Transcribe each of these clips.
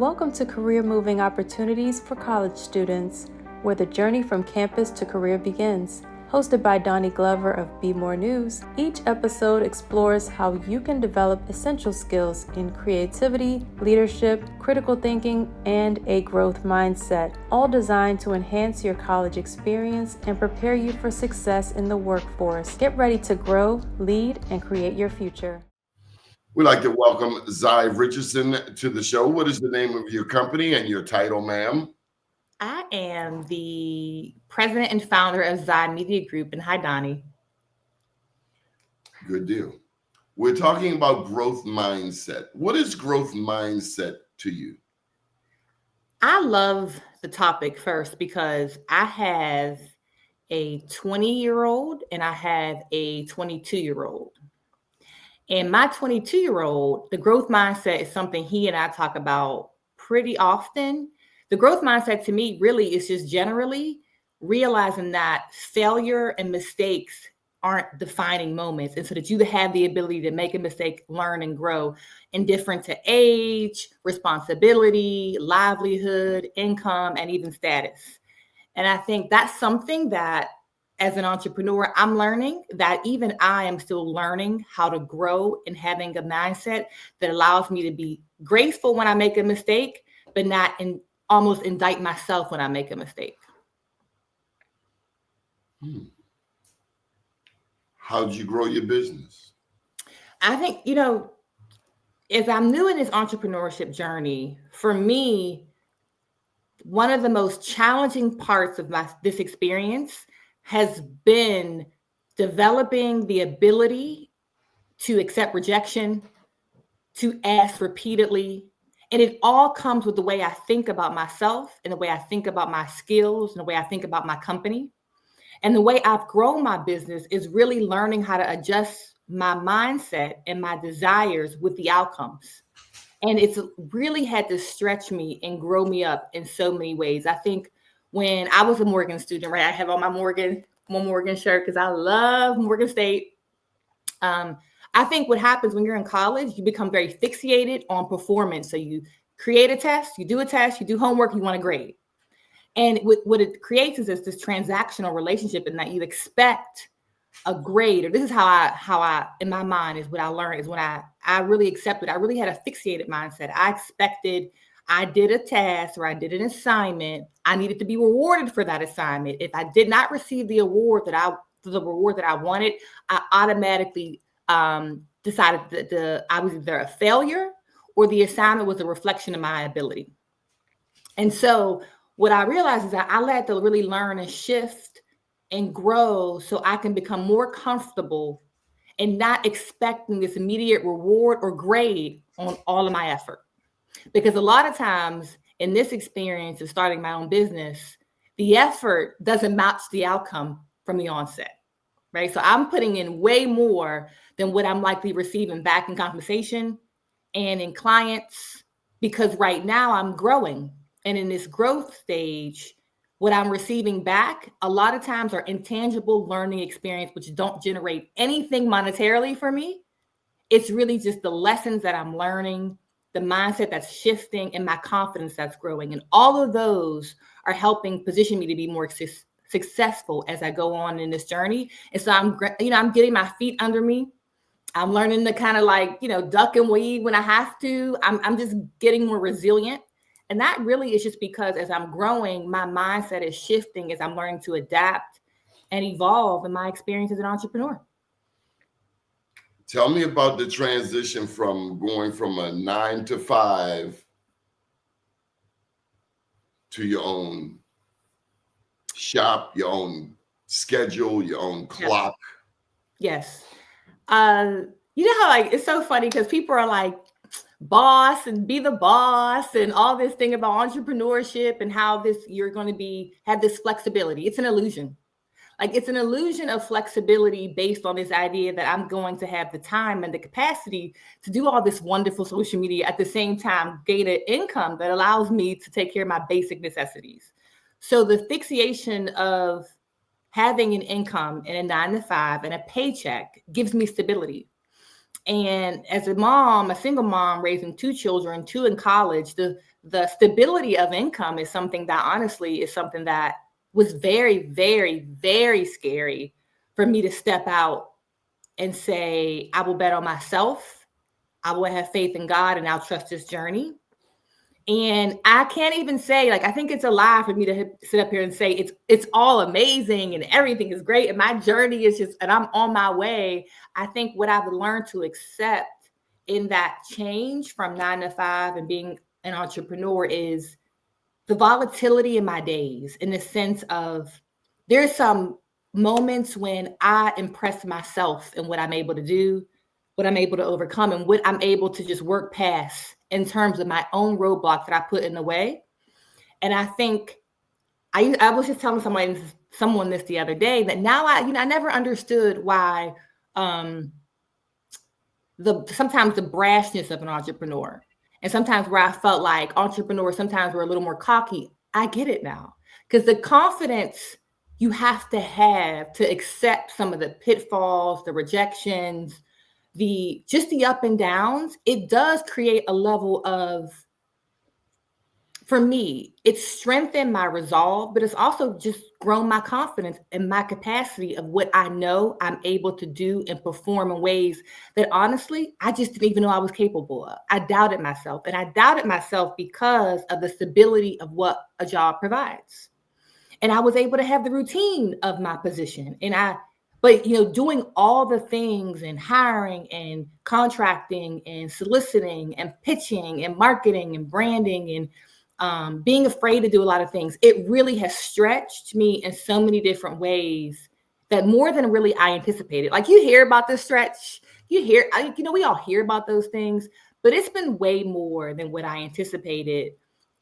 Welcome to Career Moving Opportunities for College Students, where the journey from campus to career begins. Hosted by Donnie Glover of Be More News, each episode explores how you can develop essential skills in creativity, leadership, critical thinking, and a growth mindset, all designed to enhance your college experience and prepare you for success in the workforce. Get ready to grow, lead, and create your future. We'd like to welcome Zai Richardson to the show. What is the name of your company and your title, ma'am? I am the president and founder of Zai Media Group. And hi, Donnie. Good deal. We're talking about growth mindset. What is growth mindset to you? I love the topic first because I have a 20-year-old and I have a 22-year-old. And my 22-year-old, the growth mindset is something he and I talk about pretty often. The growth mindset to me really is just generally realizing that failure and mistakes aren't defining moments. And so that you have the ability to make a mistake, learn and grow, indifferent to age, responsibility, livelihood, income, and even status. And I think that's something that as an entrepreneur, I'm learning that even I am still learning how to grow and having a mindset that allows me to be graceful when I make a mistake, but not almost indict myself when I make a mistake. How did you grow your business? I think, as I'm new in this entrepreneurship journey, for me, one of the most challenging parts of this experience has been developing the ability to accept rejection, to ask repeatedly. And it all comes with the way I think about myself and the way I think about my skills and the way I think about my company. And the way I've grown my business is really learning how to adjust my mindset and my desires with the outcomes. And it's really had to stretch me and grow me up in so many ways. I think when I was a Morgan student, right, I have on my Morgan shirt because I love Morgan State. I think what happens when you're in college, you become very fixated on performance. So you create a test, you do a test, you do homework, you want a grade. And what it creates is this transactional relationship in that you expect a grade, or this is how I in my mind is what I learned is when I really accepted, I really had a fixated mindset. I expected I did a task or I did an assignment, I needed to be rewarded for that assignment. If I did not receive the reward that I wanted, I automatically decided that I was either a failure or the assignment was a reflection of my ability. And so what I realized is that I had to really learn and shift and grow so I can become more comfortable and not expecting this immediate reward or grade on all of my effort. Because a lot of times in this experience of starting my own business, the effort doesn't match the outcome from the onset, right? So I'm putting in way more than what I'm likely receiving back in compensation and in clients, because right now I'm growing. And in this growth stage, what I'm receiving back a lot of times are intangible learning experience, which don't generate anything monetarily for me. It's really just the lessons that I'm learning, the mindset that's shifting, and my confidence that's growing. And all of those are helping position me to be more successful as I go on in this journey. And so I'm getting my feet under me. I'm learning to kind of duck and weave when I have to. I'm just getting more resilient. And that really is just because as I'm growing, my mindset is shifting as I'm learning to adapt and evolve in my experience as an entrepreneur. Tell me about the transition from going from a 9 to 5 to your own shop, your own schedule, your own clock. Yes. You know how it's so funny because people are like, boss and be the boss and all this thing about entrepreneurship and how you're going to have this flexibility. It's an illusion. It's an illusion of flexibility based on this idea that I'm going to have the time and the capacity to do all this wonderful social media at the same time, gain an income that allows me to take care of my basic necessities. So the fixation of having an income and a 9 to 5 and a paycheck gives me stability. And as a single mom raising 2 children, 2 in college, the the stability of income is something that honestly is something that was very, very, very scary for me to step out and say, I will bet on myself. I will have faith in God and I'll trust this journey. And I can't even say, like, I think it's a lie for me to sit up here and say it's all amazing and everything is great and my journey is just, and I'm on my way. I think what I've learned to accept in that change from 9 to 5 and being an entrepreneur is the volatility in my days, in the sense of there's some moments when I impress myself in what I'm able to do, what I'm able to overcome, and what I'm able to just work past in terms of my own roadblocks that I put in the way. And I think I was just telling someone this the other day, that now I never understood why sometimes the brashness of an entrepreneur, and sometimes where I felt like entrepreneurs sometimes were a little more cocky. I get it now, because the confidence you have to accept some of the pitfalls, the rejections, the up and downs, it does create a level of, for me, it's strengthened my resolve, but it's also just grown my confidence and my capacity of what I know I'm able to do and perform in ways that honestly, I just didn't even know I was capable of. I doubted myself, and I doubted myself because of the stability of what a job provides. And I was able to have the routine of my position. But doing all the things and hiring and contracting and soliciting and pitching and marketing and branding and being afraid to do a lot of things, it really has stretched me in so many different ways that more than really I anticipated. Like, you hear about this stretch, we all hear about those things, but it's been way more than what I anticipated.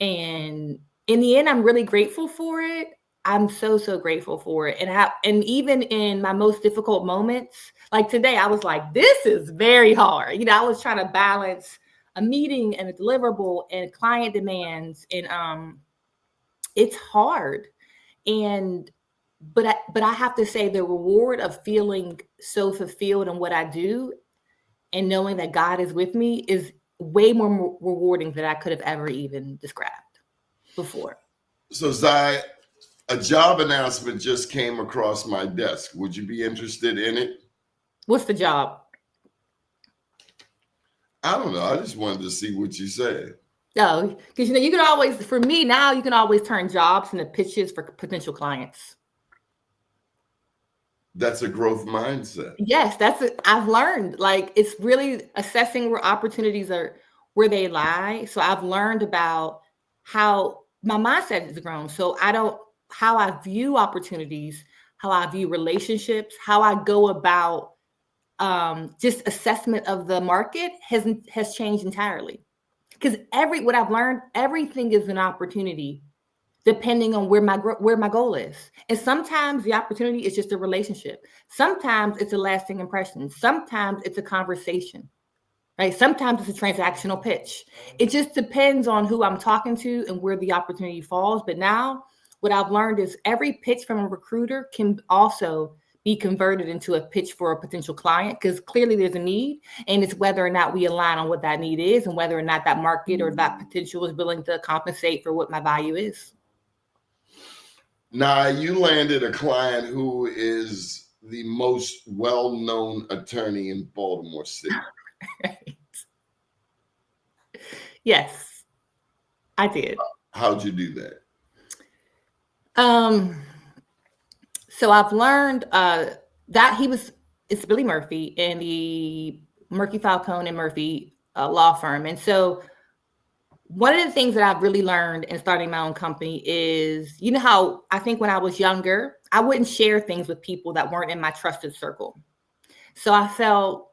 And in the end, I'm really grateful for it. I'm so, so grateful for it. And even in my most difficult moments, like today, I was like, this is very hard. I was trying to balance a meeting and a deliverable and client demands. And it's hard. But I have to say, the reward of feeling so fulfilled in what I do and knowing that God is with me is way more rewarding than I could have ever even described before. So, Zai, a job announcement just came across my desk. Would you be interested in it? What's the job? I don't know. I just wanted to see what you said. No, because you can always, for me now, you can always turn jobs into pitches for potential clients. That's a growth mindset. Yes, I've learned. Like, it's really assessing where opportunities are, where they lie. So I've learned about how my mindset has grown. So how I view opportunities, how I view relationships, how I go about just assessment of the market has changed entirely. Because what I've learned, everything is an opportunity depending on where my goal is. And sometimes the opportunity is just a relationship. Sometimes it's a lasting impression. Sometimes it's a conversation, right? Sometimes it's a transactional pitch. It just depends on who I'm talking to and where the opportunity falls. But now what I've learned is every pitch from a recruiter can also be converted into a pitch for a potential client, because clearly there's a need, and it's whether or not we align on what that need is and whether or not that market or that potential is willing to compensate for what my value is. Now, you landed a client who is the most well-known attorney in Baltimore City. Right. Yes, I did. How'd you do that? So I've learned that it's Billy Murphy and the Murphy, Falcone and Murphy law firm. And so one of the things that I've really learned in starting my own company is, how I think when I was younger, I wouldn't share things with people that weren't in my trusted circle. So I felt,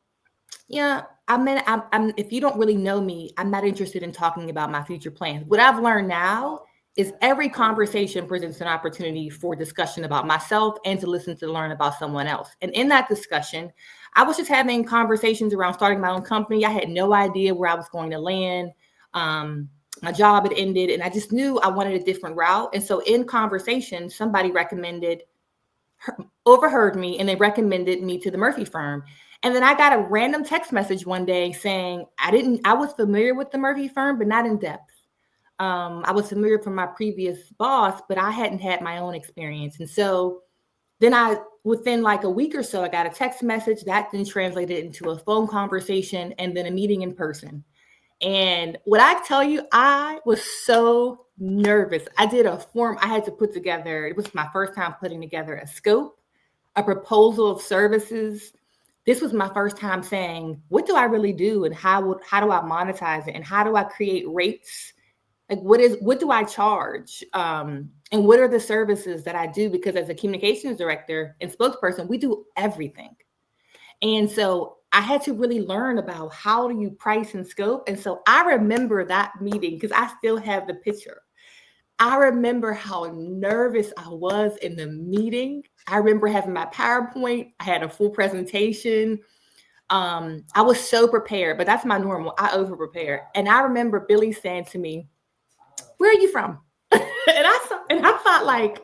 if you don't really know me, I'm not interested in talking about my future plans. What I've learned now is every conversation presents an opportunity for discussion about myself and to listen to learn about someone else. And in that discussion, I was just having conversations around starting my own company. I had no idea where I was going to land. My job had ended and I just knew I wanted a different route. And so in conversation, somebody overheard me, and they recommended me to the Murphy firm. And then I got a random text message one day saying I was familiar with the Murphy firm, but not in depth. I was familiar from my previous boss, but I hadn't had my own experience. And so then within like a week or so, I got a text message that then translated into a phone conversation and then a meeting in person. And what I tell you, I was so nervous. I did a form I had to put together. It was my first time putting together a scope, a proposal of services. This was my first time saying, what do I really do? And how do I monetize it? And how do I create rates? Like, what do I charge? And what are the services that I do? Because as a communications director and spokesperson, we do everything. And so I had to really learn about how do you price and scope. And so I remember that meeting because I still have the picture. I remember how nervous I was in the meeting. I remember having my PowerPoint. I had a full presentation. I was so prepared, but that's my normal. I over prepare. And I remember Billy saying to me, "Where are you from?" and I thought, like,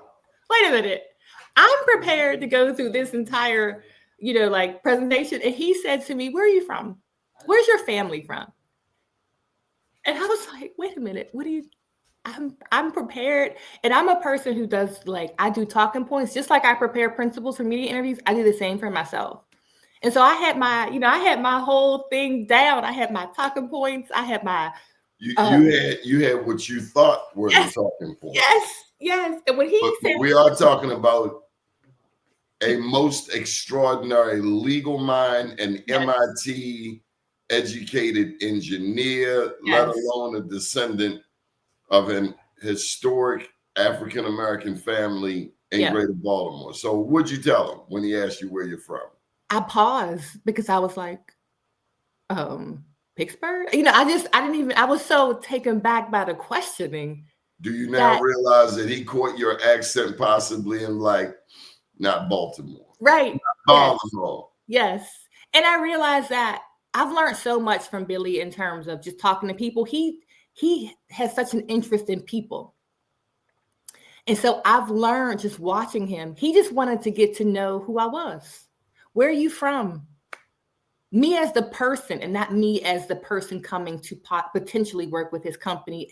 wait a minute. I'm prepared to go through this entire like presentation. And he said to me, "Where are you from? Where's your family from?" And I was like, wait a minute, what do you, I'm prepared. And I'm a person who does I do talking points, just like I prepare principles for media interviews. I do the same for myself. And so I had my whole thing down. I had my talking points. I had my, you had what you thought were the talking points. Yes. And when he said, we are talking about a most extraordinary legal mind, an MIT educated engineer, let alone a descendant of an historic African-American family in Greater Baltimore. So what'd you tell him when he asked you where you're from? I paused because I was like, Pittsburgh? I was so taken back by the questioning. Do you now realize that he caught your accent possibly in not Baltimore? Right. Not Baltimore. Yes. And I realized that I've learned so much from Billy in terms of just talking to people. He has such an interest in people. And so I've learned just watching him. He just wanted to get to know who I was. Where are you from? Me as the person, and not me as the person coming to potentially work with his company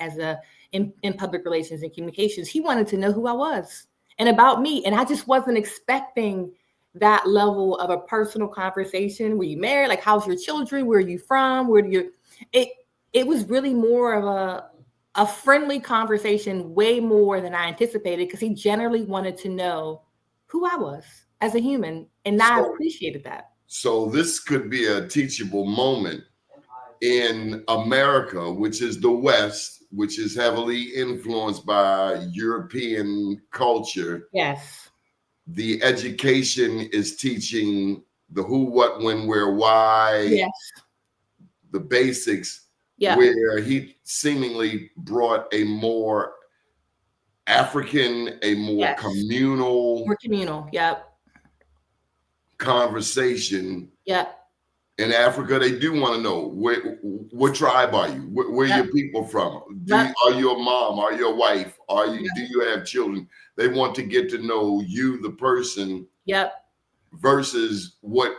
in public relations and communications. He wanted to know who I was and about me. And I just wasn't expecting that level of a personal conversation. Were you married? Like, how's your children? Where are you from? It was really more of a friendly conversation, way more than I anticipated, because he generally wanted to know who I was as a human. And I appreciated that. So this could be a teachable moment in America, which is the West, which is heavily influenced by European culture. Yes. The education is teaching the who, what, when, where, why. Yes. The basics. Yeah. Where he seemingly brought a more African, a more communal. More communal. Yep. Conversation. Yep. In Africa, they do want to know what tribe are you? Where are your people from? Are you a mom? Are you a wife? Do you have children? They want to get to know you, the person. Yep. Versus what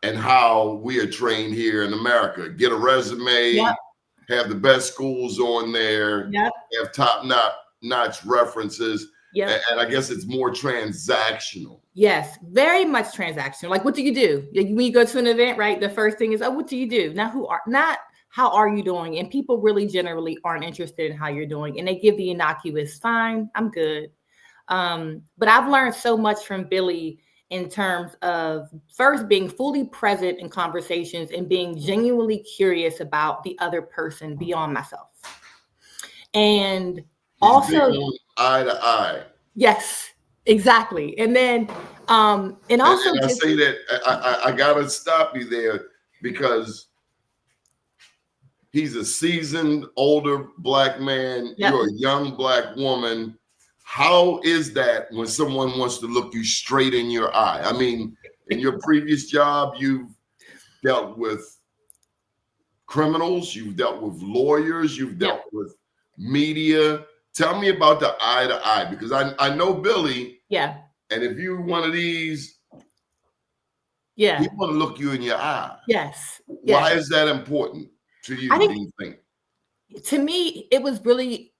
and how we are trained here in America. Get a resume. Yep. Have the best schools on there. Yep. Have top-notch references. Yep. And I guess it's more transactional. Yes, very much transactional. Like, what do you do? When you go to an event, right? The first thing is, oh, what do you do? Not how are you doing? And people really generally aren't interested in how you're doing. And they give the innocuous, fine, I'm good. But I've learned so much from Billy in terms of first being fully present in conversations and being genuinely curious about the other person beyond myself. And also eye to eye. Yes, exactly. And then and also I say that I gotta stop you there because he's a seasoned older Black man. Yep. You're a young Black woman. How is that when someone wants to look you straight in your eye? I mean, in your previous job, you've dealt with criminals, you've dealt with lawyers, you've dealt with media. Tell me about the eye to eye, because I know Billy. Yeah. And if you're one of these, he want to look you in your eye. Yes. Why is that important to you? Do you think? to me, it was really,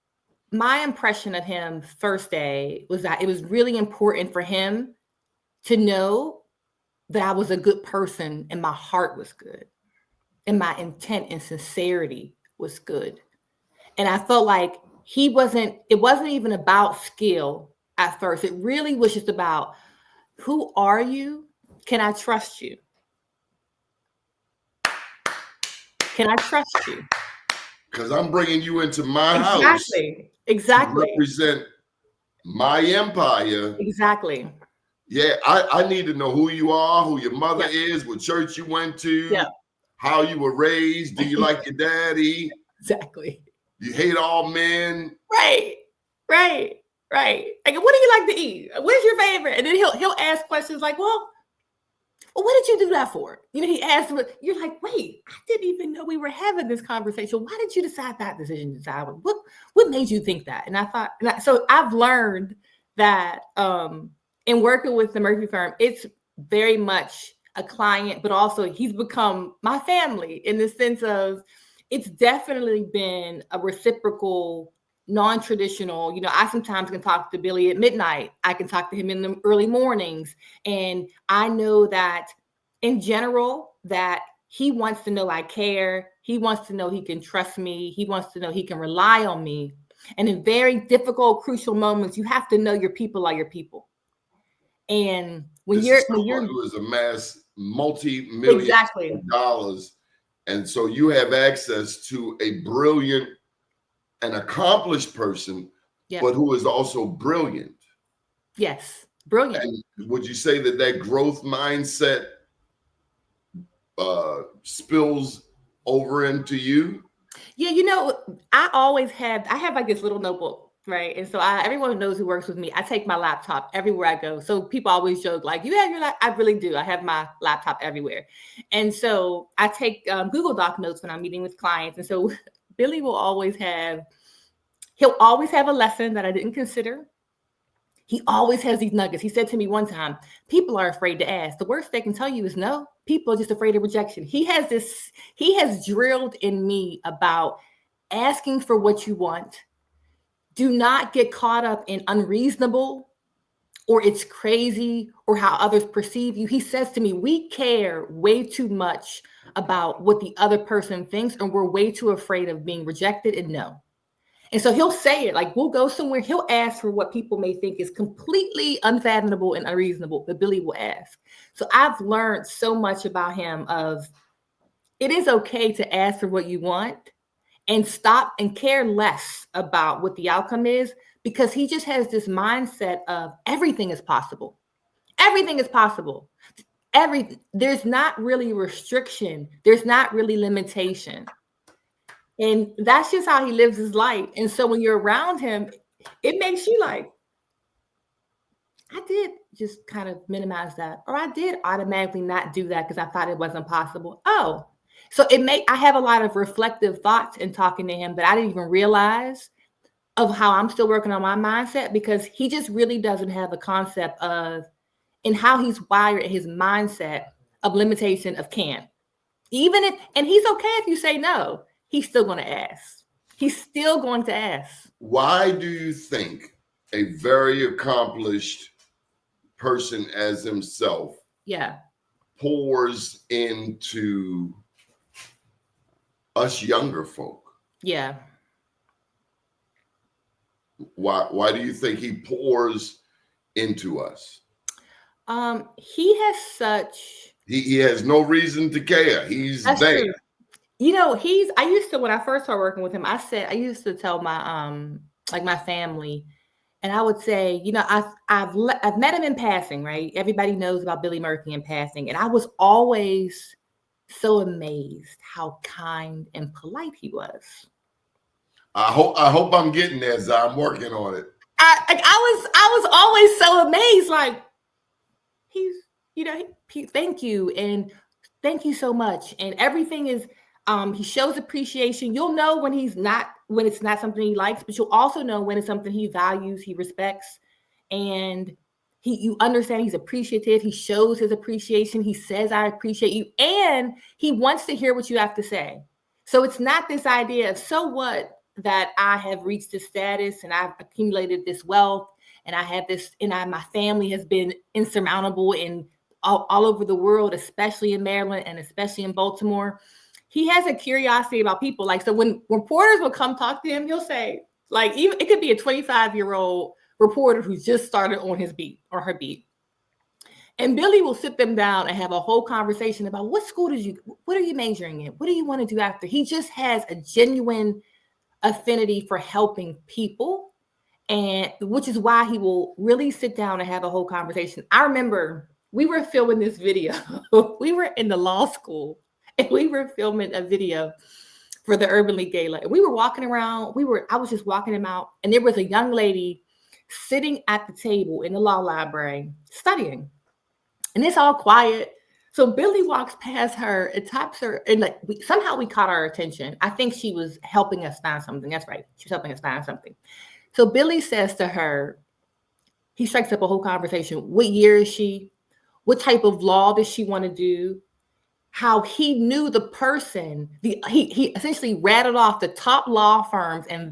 my impression of him first day was that it was really important for him to know that I was a good person and my heart was good and my intent and sincerity was good. And I felt like it wasn't even about skill at first. It really was just about, who are you? Can I trust you? Can I trust you? Because I'm bringing you into my house to Exactly. represent my empire. Exactly. Yeah, I need to know who you are, who your mother Yep. is, what church you went to, Yep. how you were raised. Do you like your daddy? Exactly. You hate all men. Right. Like, what do you like to eat? What's your favorite? And then he'll ask questions like, well, what did you do that for? You know, he asked, you're like, wait, I didn't even know we were having this conversation. Why did you decide that decision? What made you think that? And I thought, so I've learned that in working with the Murphy firm, it's very much a client, but also he's become my family in the sense of, it's definitely been a reciprocal, non-traditional. You know, I sometimes can talk to Billy at midnight. I can talk to him in the early mornings. And I know that in general, that he wants to know I care. He wants to know he can trust me. He wants to know he can rely on me. And in very difficult, crucial moments, you have to know your people are your people. And when you're who has amassed multi-millions of dollars, and so you have access to a brilliant and accomplished person, but who is also brilliant. Yes, brilliant. And would you say that growth mindset spills over into you? Yeah, you know, I have like this little notebook, right? And so everyone who knows who works with me, I take my laptop everywhere I go. So people always joke like, you have your laptop? I really do. I have my laptop everywhere. And so I take Google Doc notes when I'm meeting with clients. And so Billy will he'll always have a lesson that I didn't consider. He always has these nuggets. He said to me one time, people are afraid to ask. The worst they can tell you is no. People are just afraid of rejection. He has drilled in me about asking for what you want. Do not get caught up in unreasonable or it's crazy or how others perceive you. He says to me, we care way too much about what the other person thinks, and we're way too afraid of being rejected and no. And so he'll say it, like we'll go somewhere, he'll ask for what people may think is completely unfathomable and unreasonable, but Billy will ask. So I've learned so much about him of, it is okay to ask for what you want and stop and care less about what the outcome is, because he just has this mindset of everything is possible. Everything is possible. There's not really restriction. There's not really limitation. And that's just how he lives his life. And so when you're around him, it makes you like, I did just kind of minimize that, or I did automatically not do that because I thought it wasn't possible. Oh, so I have a lot of reflective thoughts in talking to him that I didn't even realize of how I'm still working on my mindset, because he just really doesn't have a concept of, and how he's wired his mindset of limitation of can. And he's okay if you say no. He's still going to ask. He's still going to ask. Why do you think a very accomplished person as himself pours into us younger folk? Yeah. Why do you think he pours into us? He has no reason to care. He's there. True. You know, when I first started working with him, I used to tell my my family, and I would say, you know, I've met him in passing, right? Everybody knows about Billy Murphy in passing, and I was always so amazed how kind and polite he was. I hope I'm getting there, so I'm working on it. I was always so amazed, like thank you and thank you so much, and everything is. He shows appreciation. You'll know when it's not something he likes, but you'll also know when it's something he values, he respects, and you understand he's appreciative. He shows his appreciation. He says, I appreciate you. And he wants to hear what you have to say. So it's not this idea of, so what, that I have reached this status and I've accumulated this wealth and I have this, and my family has been insurmountable in all over the world, especially in Maryland and especially in Baltimore. He has a curiosity about people. Like, so when reporters will come talk to him, he'll say, like, even it could be a 25-year-old reporter who's just started on his beat or her beat. And Billy will sit them down and have a whole conversation about what are you majoring in? What do you want to do after? He just has a genuine affinity for helping people, and which is why he will really sit down and have a whole conversation. I remember we were filming this video. We were in the law school and we were filming a video for the Urban League Gala. And we were walking around. I was just walking him out, and there was a young lady sitting at the table in the law library studying. And it's all quiet. So Billy walks past her and taps her, and like somehow we caught our attention. I think she was helping us find something. That's right. She was helping us find something. So Billy says to her, he strikes up a whole conversation. What year is she? What type of law does she want to do? How he knew the person. He essentially rattled off the top law firms in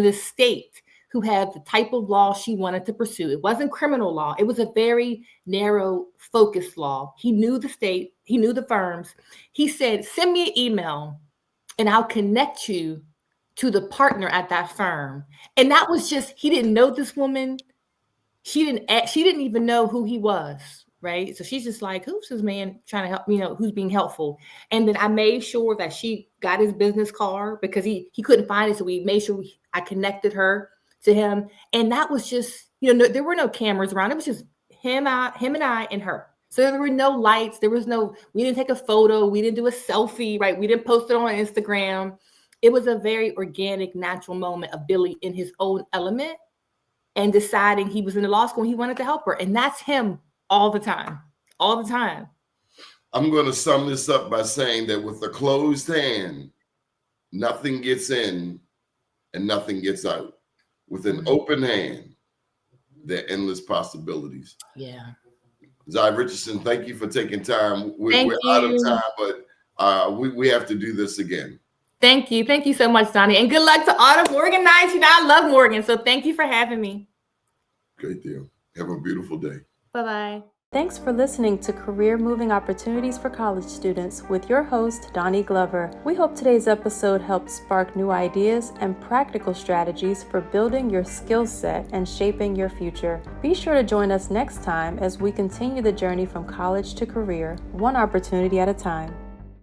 the state who had the type of law she wanted to pursue. It wasn't criminal law. It was a very narrow, focused law. He knew the state. He knew the firms. He said, send me an email and I'll connect you to the partner at that firm. And that was just, he didn't know this woman. She didn't even know who he was, right? So she's just like, who's this man trying to help, who's being helpful? And then I made sure that she got his business card because he couldn't find it. So we made sure I connected her to him. And that was just, there were no cameras around. It was just him and I and her. So there were no lights. We didn't take a photo. We didn't do a selfie, right? We didn't post it on Instagram. It was a very organic, natural moment of Billy in his own element and deciding he was in the law school and he wanted to help her. And that's him all the time. I'm going to sum this up by saying that with a closed hand, nothing gets in and nothing gets out. With an open hand, there are endless possibilities. Yeah. Zai Richardson, thank you for taking time. We're out of time, but we have to do this again. Thank you. Thank you so much, Donnie. And good luck to all the Morgan Knights. I love Morgan. So thank you for having me. Great deal. Have a beautiful day. Bye-bye. Thanks for listening to Career Moving Opportunities for College Students with your host, Donnie Glover. We hope today's episode helped spark new ideas and practical strategies for building your skill set and shaping your future. Be sure to join us next time as we continue the journey from college to career, one opportunity at a time.